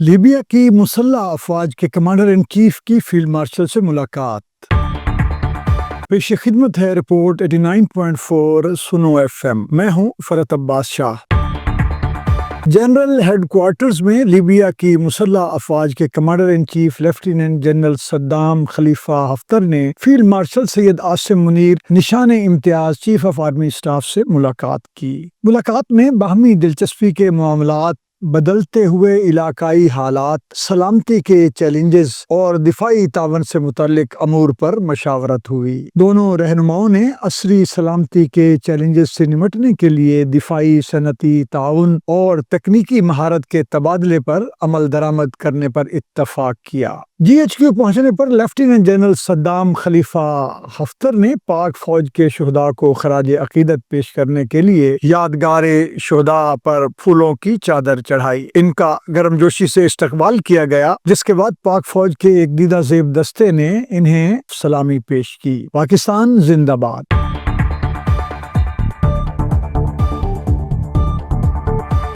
Libya کی مسلح افواج کے کمانڈر ان چیف کی فیلڈ مارشل سے ملاقات۔ پیش خدمت ہے رپورٹ 89.4 سنو ایف ایم۔ میں ہوں فرت Abbas Shah. General headquarters میں لیبیا کی مسلح افواج کے commander in chief lieutenant general Saddam Khalifa Haftar نے field marshal Syed Asim Munir Nishan Imtiaz chief of army staff سے ملاقات کی۔ ملاقات میں باہمی دلچسپی کے معاملات، بدلتے ہوئے علاقائی حالات، سلامتی کے چیلنجز اور دفاعی تعاون سے متعلق امور پر مشاورت ہوئی۔ دونوں رہنماؤں نے عصری سلامتی کے چیلنجز سے نمٹنے کے لیے دفاعی صنعتی تعاون اور تکنیکی مہارت کے تبادلے پر عمل درآمد کرنے پر اتفاق کیا۔ جی ایچ کیو پہنچنے پر lieutenant general Saddam Khalifa Haftar نے پاک فوج کے شہداء کو خراج عقیدت پیش کرنے کے لیے یادگار شہداء پر پھولوں کی چادر چڑھائی۔ ان کا گرمجوشی سے استقبال کیا گیا، جس کے بعد پاک فوج کے ایک دیدہ زیب دستے نے انہیں سلامی پیش کی۔ پاکستان زندہ باد۔